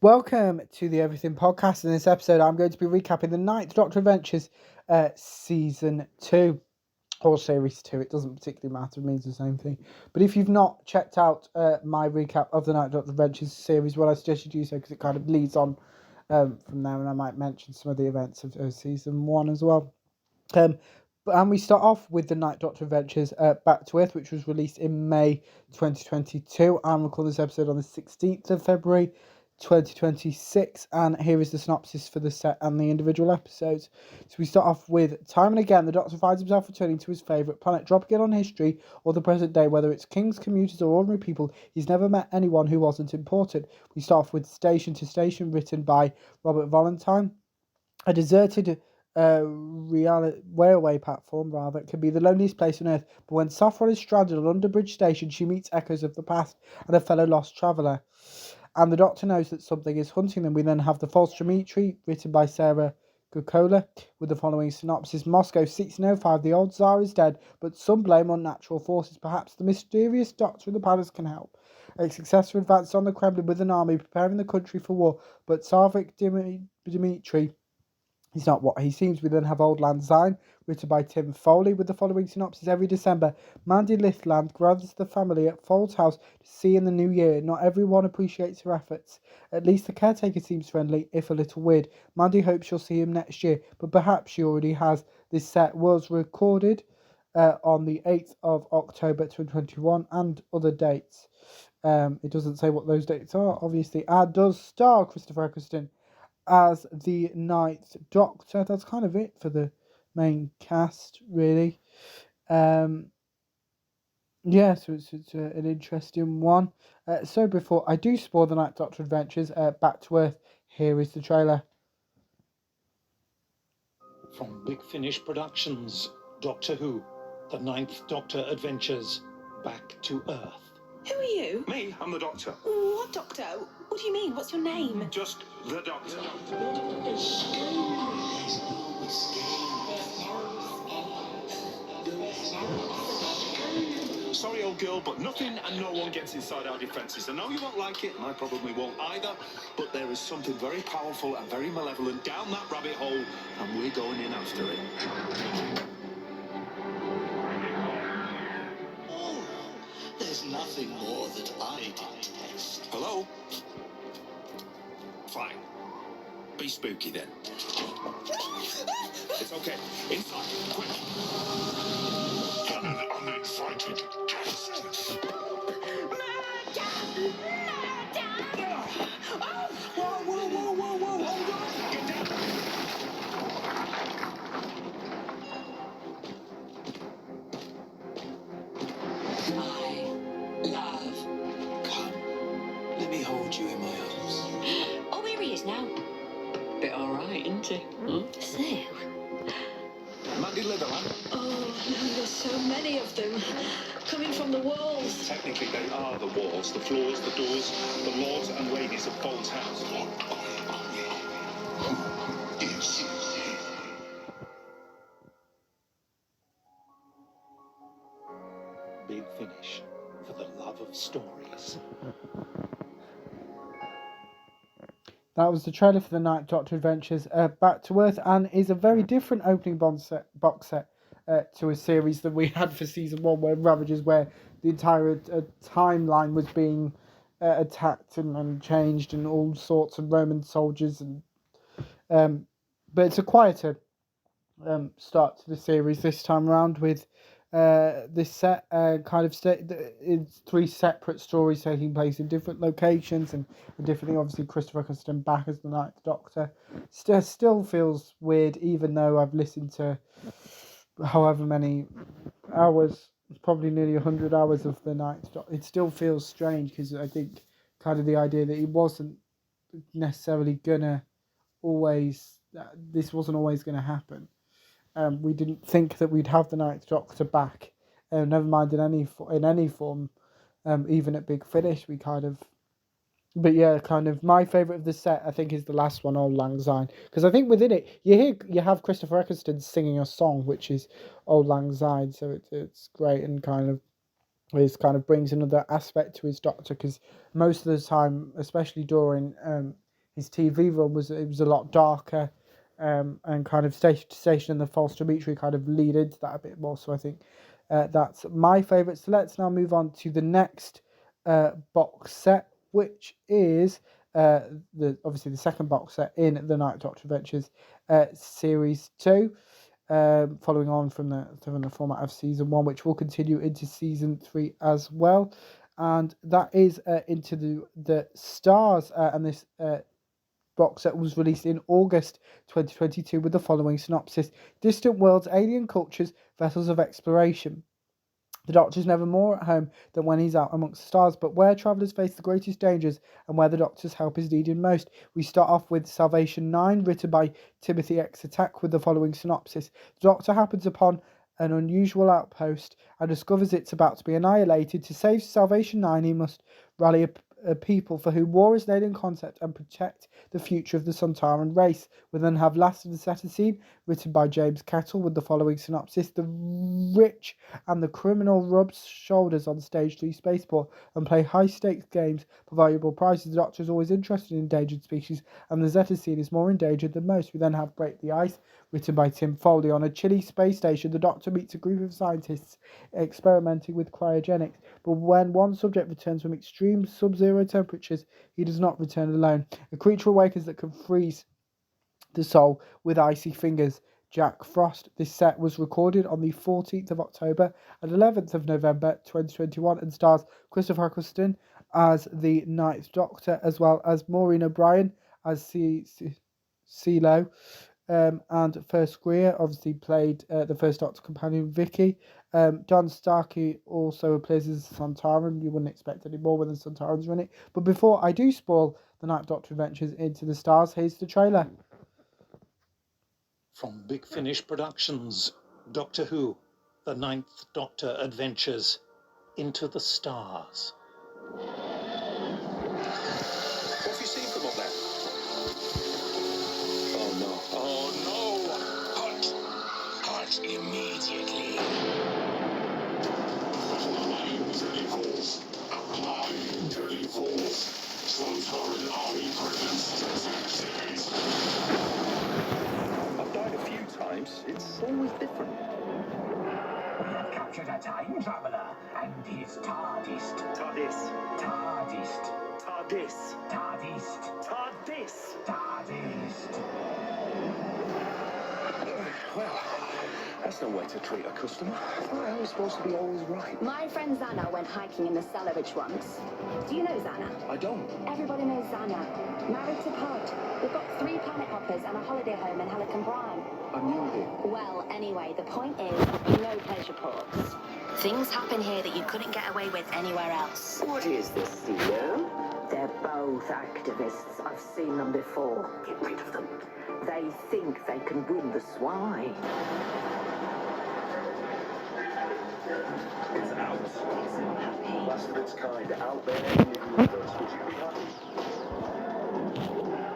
Welcome to the Everything Podcast. In this episode, I'm going to be recapping the Ninth Doctor Adventures Season 2, or Series 2. It doesn't particularly matter, it means the same thing. But if you've not checked out my recap of the Ninth Doctor Adventures series, well, I suggest you do so because it kind of leads on from there, and I might mention some of the events of Season 1 as well. And we start off with the Ninth Doctor Adventures Back to Earth, which was released in May 2022. I'm recording this episode on the 16th of February 2026, and here is the synopsis for the set and the individual episodes. So we start off with, time and again, the Doctor finds himself returning to his favourite planet, dropping in on history or the present day, whether it's kings, commuters or ordinary people. He's never met anyone who wasn't important. We start off with Station to Station, written by Robert Valentine. A deserted railway platform, can be the loneliest place on Earth, but when Saffron is stranded on Underbridge Station, she meets echoes of the past and a fellow lost traveller. And the Doctor knows that something is hunting them. We then have The False Dimitri, written by Sarah Gukola, with the following synopsis. Moscow 1605, the old Tsar is dead, but some blame unnatural forces. Perhaps the mysterious Doctor in the palace can help. A successful advance on the Kremlin with an army preparing the country for war, but Tsarevich Dimitri, he's not what he seems. We then have Auld Lang Syne, written by Tim Foley, with the following synopsis. Every December, Mandy Lithland gathers the family at Fold's house to see in the new year. Not everyone appreciates her efforts. At least the caretaker seems friendly, if a little weird. Mandy hopes she'll see him next year, but perhaps she already has. This set was recorded on the 8th of October 2021 and other dates. It doesn't say what those dates are, obviously. And does star Christopher Eccleston as the Ninth Doctor. That's kind of it for the main cast, really. So it's an interesting one. So before I do spoil the Ninth Doctor Adventures Back to Earth, here is the trailer. From Big Finish Productions, Doctor Who, the Ninth Doctor Adventures Back to Earth. Who are you? Me, I'm the Doctor. What Doctor? What do you mean? What's your name? Just the Doctor. Sorry, old girl, but nothing and no one gets inside our defences. I know you won't like it, and I probably won't either, but there is something very powerful and very malevolent down that rabbit hole, and we're going in after it. There's nothing more that I detest. Hello? Fine. Be spooky then. It's okay. Inside. Quick. An uninvited guest. Whoa. Hold on. Get down. Let me hold you in my arms. Oh, here he is now. Bit alright, isn't he? So, Mandy Litherland. oh, there's so many of them coming from the walls. Technically, they are the walls, the floors, the doors, the lords and ladies of Fold's house. Big Finish, for the love of stories. That was the trailer for the Ninth Doctor Adventures Back to Earth, and is a very different opening box set to a series that we had for Season 1, where Ravagers, where the entire timeline was being attacked and changed, and all sorts of Roman soldiers. But it's a quieter start to the series this time around, with this set it's three separate stories taking place in different locations and differently. Obviously, Christopher Eccleston back as the Ninth Doctor still feels weird, even though I've listened to however many hours, probably nearly 100 hours of the Ninth Doctor. It still feels strange because I think kind of the idea that he wasn't necessarily gonna always, this wasn't always gonna happen. We didn't think that we'd have the Ninth Doctor back, never mind in any form, even at Big Finish. We kind of, but yeah, kind of my favourite of the set, I think, is the last one, Auld Lang Syne, because I think within it you have Christopher Eccleston singing a song, which is Auld Lang Syne, so it's great, and kind of It kind of brings another aspect to his Doctor, because most of the time, especially during his TV run was a lot darker, and kind of station to station, and the false Dimitri kind of lead into that a bit more. So I think that's my favourite. So let's now move on to the next box set, which is obviously the second box set in the Ninth Doctor Adventures series 2. Following on from the format of season 1, which will continue into season 3 as well, and that is Into the Stars, and this box set was released in August 2022 with the following synopsis: distant worlds, alien cultures, vessels of exploration. The Doctor's never more at home than when he's out amongst the stars, but where travellers face the greatest dangers and where the Doctor's help is needed most. We start off with Salvation 9, written by Timothy X. Attack, with the following synopsis. The Doctor happens upon an unusual outpost and discovers it's about to be annihilated. To save Salvation 9, he must rally a people for whom war is an alien concept and protect the future of the Sontaran race. We then have Last of the Cetizen, written by James Kettle, with the following synopsis. The rich and the criminal rubs shoulders on stage 3 spaceport and play high-stakes games for valuable prizes. The Doctor is always interested in endangered species, and the Cetizen is more endangered than most. We then have Break the Ice, written by Tim Foley. On a chilly space station, the Doctor meets a group of scientists experimenting with cryogenics, but when one subject returns from extreme sub-zero temperatures, he does not return alone. A creature awakens that can freeze the soul with icy fingers. Jack Frost. This set was recorded on the 14th of October and 11th of November 2021 and stars Christopher Eccleston as the Ninth Doctor, as well as Maureen O'Brien as CeeLo. And First Greer obviously played the First Doctor companion Vicky. John Starkey also appears as Sontaran. You wouldn't expect any more when the Sontarans are in it. But before I do spoil the Ninth Doctor Adventures Into the Stars, here's the trailer. From Big Finish Productions, Doctor Who, The Ninth Doctor Adventures, Into the Stars. What have you seen from up there? Oh no. Oh no! Halt immediately. Applying to the force. Sontaran Army presents series. I've died a few times. It's always different. We have captured a time traveler and his TARDIS. TARDIS. TARDIS. TARDIS. TARDIS. TARDIS. TARDIS. Well, that's no way to treat a customer. I thought I was supposed to be always right. My friend Zana went hiking in the Celovich once. Do you know Zana? I don't. Everybody knows Zana. Married to Pod. We've got 3 planet hoppers and a holiday home in Helicon Prime. I'm new here. Well, anyway, the point is, no pleasure ports. Things happen here that you couldn't get away with anywhere else. What is this, CEO? They're both activists. I've seen them before. Get rid of them. They think they can win the swine. It's out. Last of its kind out there in the universe. Would you be happy?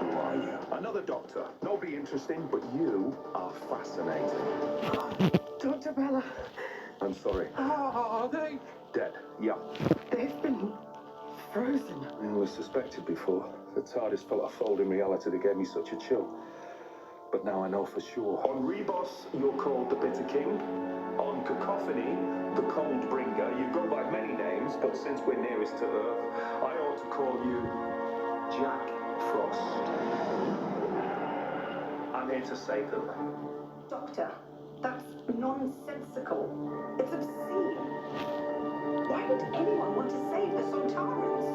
Who are you? Another doctor. Nobody interesting, but you are fascinating. Dr. Bella, I'm sorry. are they? Dead. Yeah. They've been frozen. It was suspected before. The TARDIS felt a fold in reality that gave me such a chill. But now I know for sure. On Rebos, you're called the Bitter King. On Cacophony, the Cold Bringer. You go by many names, but since we're nearest to Earth, I ought to call you Jack Frost. I'm here to save them. Doctor, that's nonsensical. It's obscene. Why would anyone want to save the Sontarans?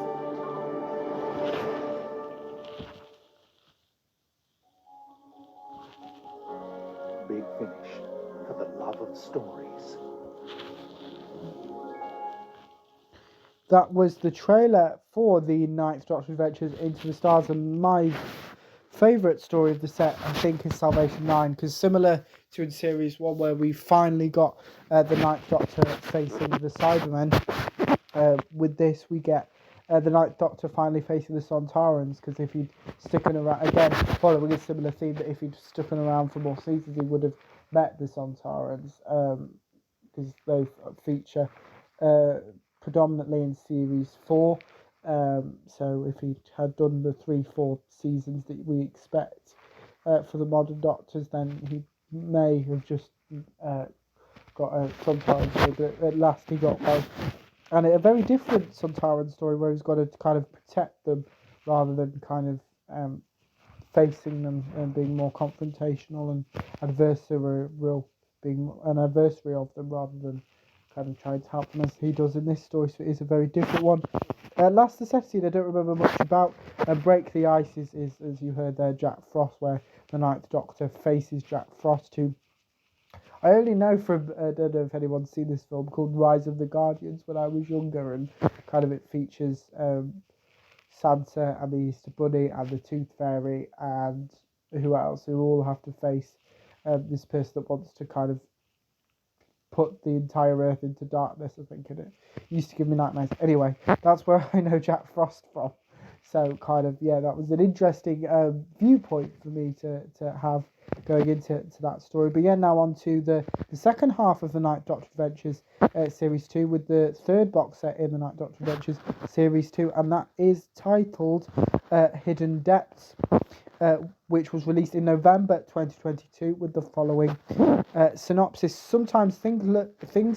Big Finish, for the love of stories. That was the trailer for the Ninth Doctor Adventures Into the Stars, and my favourite story of the set, I think, is Salvation 9, because similar to in Series 1, where we finally got the Ninth Doctor facing the Cybermen, with this we get the Ninth Doctor finally facing the Sontarans, because if he'd sticking around, again, following a similar theme, that if he'd stuck around for more seasons, he would have met the Sontarans, because they feature predominantly in Series 4, So if he had done the 3-4 seasons that we expect for the modern Doctors, then he may have just got a Sontaran story, but at last he got both. And a very different Sontaran story where he's got to kind of protect them rather than kind of facing them and being more confrontational and adversarial, being an adversary of them rather than kind of trying to help them as he does in this story. So it is a very different one. Last the set scene I don't remember much about. Break the Ice is, as you heard there, Jack Frost, where the Ninth Doctor faces Jack Frost, who I only know from, I don't know if anyone's seen this film called Rise of the Guardians when I was younger, and kind of it features Santa and the Easter Bunny and the Tooth Fairy and who else, who all have to face this person that wants to kind of put the entire earth into darkness, I think, and it used to give me nightmares. Anyway, that's where I know Jack Frost from. So kind of, yeah, that was an interesting viewpoint for me to have going into that story. But yeah, now on to the second half of the Ninth Doctor Adventures Series 2 with the third box set in the Ninth Doctor Adventures Series 2, and that is titled Hidden Depths, which was released in November 2022 with the following synopsis. Sometimes things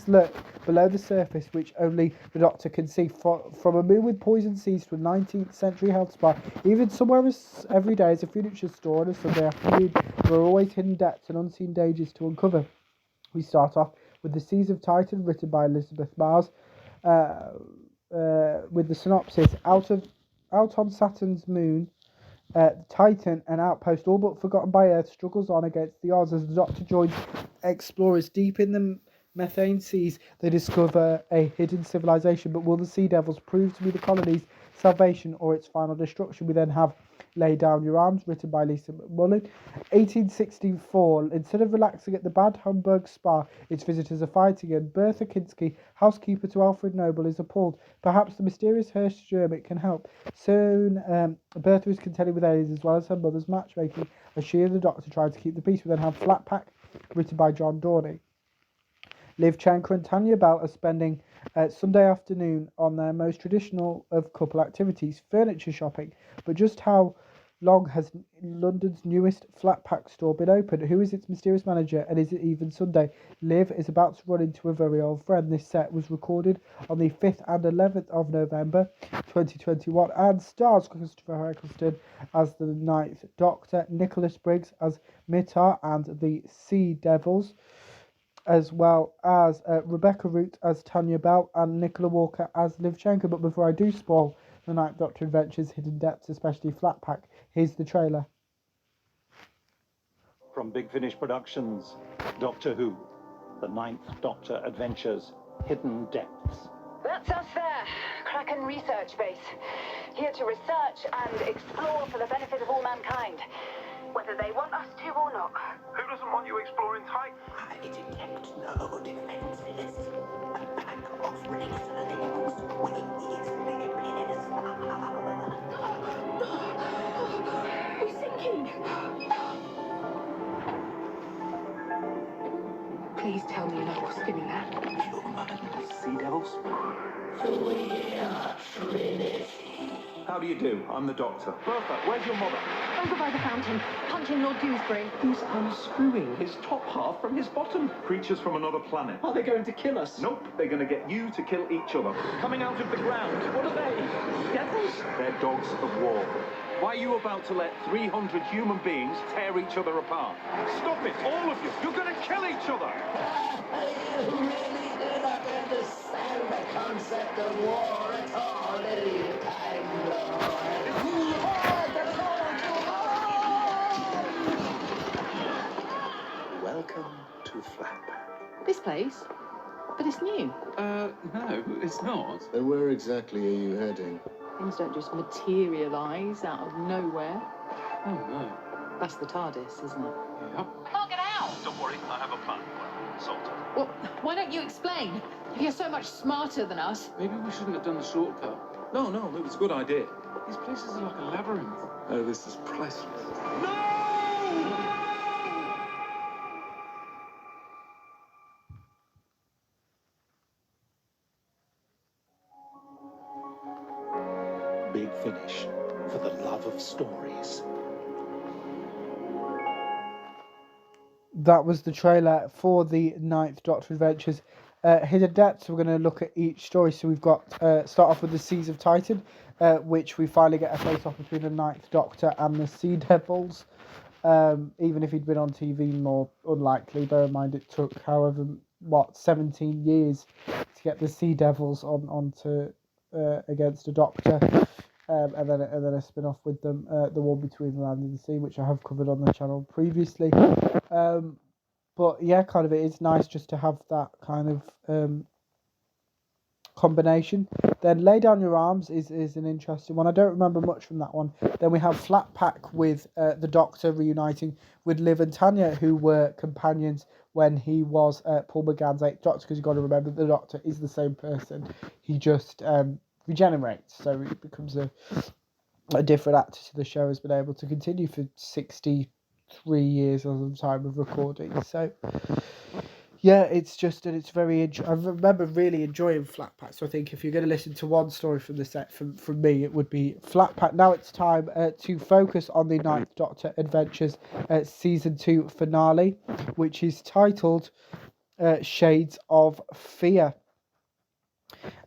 lurk below the surface which only the Doctor can see. From a moon with poison seas to a 19th century health spa, even somewhere as everyday as a furniture store on a Sunday afternoon, there are always hidden depths and unseen dangers to uncover. We start off with The Seas of Titan, written by Elizabeth Miles, with the synopsis. Out on Saturn's moon, Titan, an outpost all but forgotten by Earth, struggles on against the odds as the Doctor joins explorers deep in the methane seas. They discover a hidden civilization, but will the Sea Devils prove to be the colony's salvation or its final destruction? We then have Lay Down Your Arms, written by Lisa McMullen. 1864, instead of relaxing at the Bad Homburg Spa, its visitors are fighting, and Bertha Kinsky, housekeeper to Alfred Noble, is appalled. Perhaps the mysterious Hirsch Jermit can help. Soon, Bertha is contending with aliens as well as her mother's matchmaking as she and the Doctor try to keep the peace. We then have Flat Pack, written by John Dorney. Liv Chenka and Tanya Bell are spending Sunday afternoon on their most traditional of couple activities, furniture shopping. But just how long has London's newest Flat Pack store been open? Who is its mysterious manager, and is it even Sunday? Liv is about to run into a very old friend. This set was recorded on the 5th and 11th of November 2021 and stars Christopher Eccleston as the Ninth Doctor, Nicholas Briggs as Mitar and the Sea Devils, as well as Rebecca Root as Tanya Bell and Nicola Walker as Liv Chenka. But before I do spoil the Ninth Doctor Adventures Hidden Depths, especially Flat Pack, here's the trailer. From Big Finish Productions, Doctor Who, The Ninth Doctor Adventures, Hidden Depths. That's us there, Kraken Research Base. Here to research and explore for the benefit of all mankind, whether they want us to or not. Who doesn't want you exploring Titan? I detect no defenses. A pack of racelings with weaknesses. We're sinking. Please tell me you're not all spinning that. Human sea devils. We are Trinity. How do you do? I'm the Doctor. Bertha, where's your mother? Over by the fountain, punching Lord Dewsbury. He's unscrewing his top half from his bottom. Creatures from another planet. Are they going to kill us? Nope, they're going to get you to kill each other. Coming out of the ground. What are they? Devils? They're dogs of war. Why are you about to let 300 human beings tear each other apart? Stop it, all of you! You're going to kill each other! You really do not understand the concept of war at all, do you, Time Lord? We are the Welcome to Flatpack. This place? But it's new. No, it's not. Then where exactly are you heading? Things don't just materialise out of nowhere. Oh, no. That's the TARDIS, isn't it? Yep. Can't get out! Don't worry, I have a plan. Salter. Well, why don't you explain? If you're so much smarter than us. Maybe we shouldn't have done the shortcut. No, it was a good idea. These places are like a labyrinth. Oh, this is priceless. Finish for the love of stories. That was the trailer for the Ninth Doctor Adventures. Hidden Depths, we're going to look at each story. So we've got, start off with the Seas of Titan, which we finally get a face-off between the Ninth Doctor and the Sea Devils. Even if he'd been on TV, more unlikely. Bear in mind it took 17 years to get the Sea Devils onto against a Doctor. And then a spin-off with them, the one between the land and the sea, which I have covered on the channel previously. But yeah, kind of it is nice just to have that kind of combination. Then Lay Down Your Arms is an interesting one. I don't remember much from that one. Then we have Flat Pack with the Doctor reuniting with Liv and Tanya, who were companions when he was Paul McGann's 8th Doctor, because you've got to remember the Doctor is the same person. He just regenerates, so it becomes a different actor to the show, has been able to continue for 63 years as of the time of recording. So yeah, it's just, and it's very I remember really enjoying Flat Pack. So I think if you're going to listen to one story from the set from me, it would be Flat Pack. Now it's time to focus on the Ninth Doctor Adventures season 2 finale, which is titled Shades of Fear.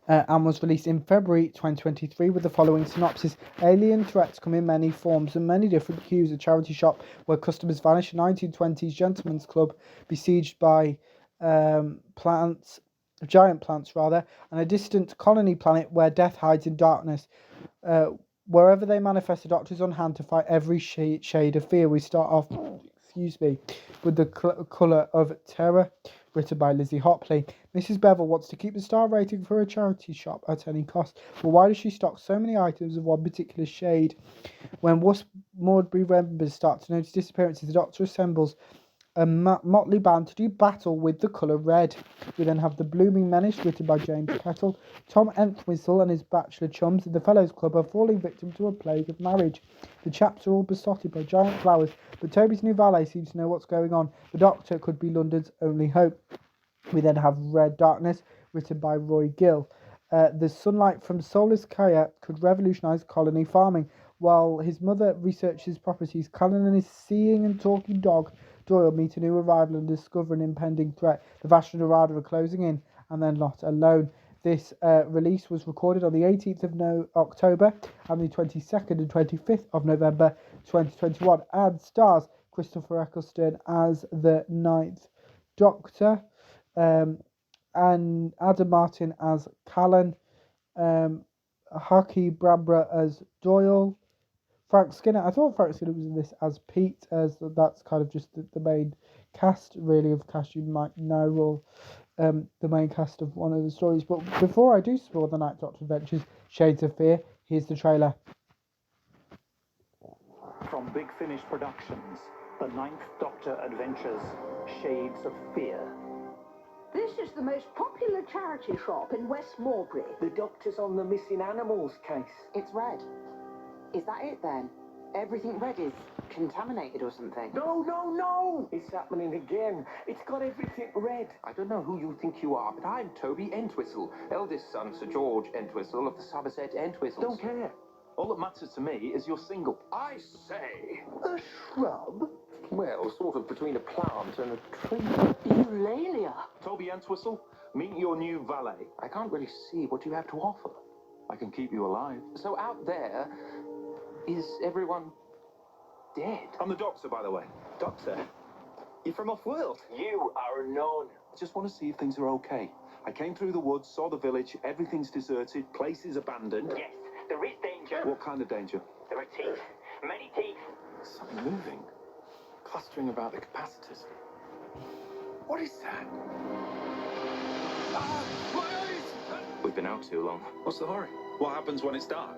And was released in February 2023 with the following synopsis. Alien threats come in many forms and many different hues. A charity shop where customers vanish. A 1920s gentleman's club besieged by giant plants, and a distant colony planet where death hides in darkness. Wherever they manifest, the Doctor is on hand to fight every shade of fear. We start off, with the colour of terror, written by Lizzie Hopley. Mrs. Bevel wants to keep the star rating for a charity shop at any cost. But why does she stock so many items of one particular shade? When Maudbury members start to notice disappearances, the Doctor assembles a motley band to do battle with the colour red. We then have The Blooming Menace, written by James Kettle. Tom Entwistle and his bachelor chums in the Fellows Club are falling victim to a plague of marriage. The chaps are all besotted by giant flowers, but Toby's new valet seems to know what's going on. The Doctor could be London's only hope. We then have Red Darkness, written by Roy Gill. The sunlight from Solus Kaya could revolutionise colony farming. While his mother researches properties, Callan and his seeing and talking dog Doyle meet a new arrival and discover an impending threat. The Vashta Nerada are closing in, and they're not alone. This release was recorded on the 18th of October and the 22nd and 25th of November 2021, and stars Christopher Eccleston as the Ninth Doctor, and Adam Martin as Callan, Haki Brambra as Doyle, Frank Skinner. I thought Frank Skinner was in this as Pete, as that's kind of just the main cast, really, of cast you might know, or the main cast of one of the stories. But before I do spoil the Ninth Doctor Adventures, Shades of Fear, here's the trailer. From Big Finish Productions, The Ninth Doctor Adventures, Shades of Fear. This is the most popular charity shop in West Morebury. The Doctor's on the missing animals case. It's red. Is that it then? Everything red is contaminated or something? No! It's happening again. It's got everything red. I don't know who you think you are, but I'm Toby Entwistle, eldest son Sir George Entwistle of the Somerset Entwistles. Don't care. All that matters to me is you're single. I say. A shrub? Well, sort of between a plant and a tree. Eulalia. Toby Entwistle, meet your new valet. I can't really see what you have to offer. I can keep you alive. So out there, is everyone dead? I'm the Doctor, by the way. Doctor, You're from off-world. you are unknown. I just want to see if things are okay. I came through the woods, saw the village, everything's deserted, places abandoned. Yes, there is danger. What kind of danger? There are teeth. Many teeth. Something moving. Clustering about the capacitors. What is that? Ah, my eyes! We've been out too long. What's the hurry? What happens when it's dark?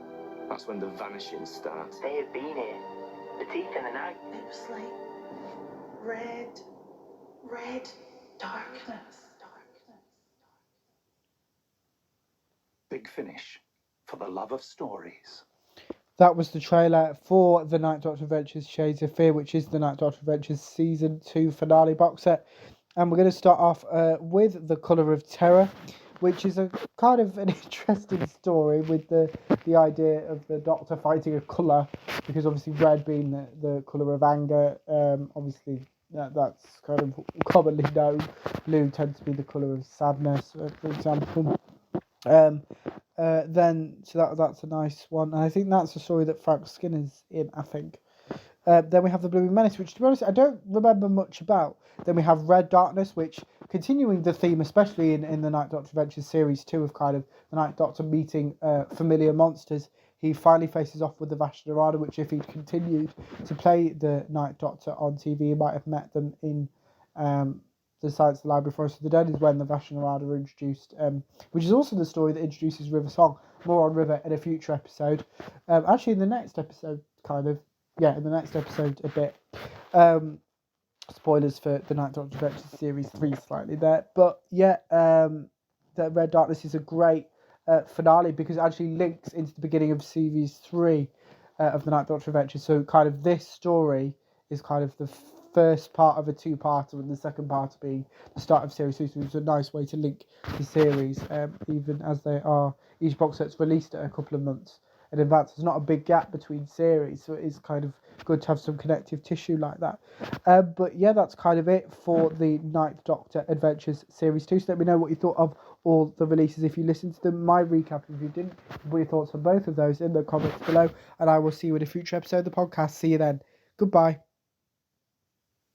That's when the vanishing starts. They have been here. The teeth in the night. It was like red darkness. Big Finish for the love of stories. That was the trailer for the Ninth Doctor Adventures Shades of Fear, which is the Ninth Doctor Adventures Season 2 finale box set. And we're going to start off with The Colour of Terror, which is a kind of an interesting story with the idea of the Doctor fighting a colour, because obviously red being the colour of anger, obviously that's kind of commonly known. Blue tends to be the colour of sadness, for example. Then so that's a nice one, and I think that's a story that Frank Skinner's in, I think. Then we have the Blooming Menace, which to be honest I don't remember much about. Then we have Red Darkness, which, continuing the theme, especially in the Ninth Doctor Adventures Series 2 of kind of the Ninth Doctor meeting familiar monsters, he finally faces off with the Vashta Nerada, which if he'd continued to play the Ninth Doctor on TV, he might have met them in the Science Library Forest of the Dead, is when the Vashta Nerada are introduced, which is also the story that introduces River Song. More on River in a future episode. Actually, in the next episode, in the next episode a bit. Spoilers for the Ninth Doctor Adventures Series 3 slightly there. But yeah, the Red Darkness is a great finale, because it actually links into the beginning of Series 3 of the Ninth Doctor Adventures. So kind of this story is kind of the first part of a two-parter, and the second part being the start of Series 2. So it's a nice way to link the series, even as they are, each box set's released at a couple of months in advance. There's not a big gap between series, so it is kind of good to have some connective tissue like that. But yeah, that's kind of it for the Ninth Doctor Adventures Series 2. So let me know what you thought of all the releases if you listened to them. My recap, if you didn't, what your thoughts on both of those in the comments below. And I will see you in a future episode of the podcast. See you then. Goodbye.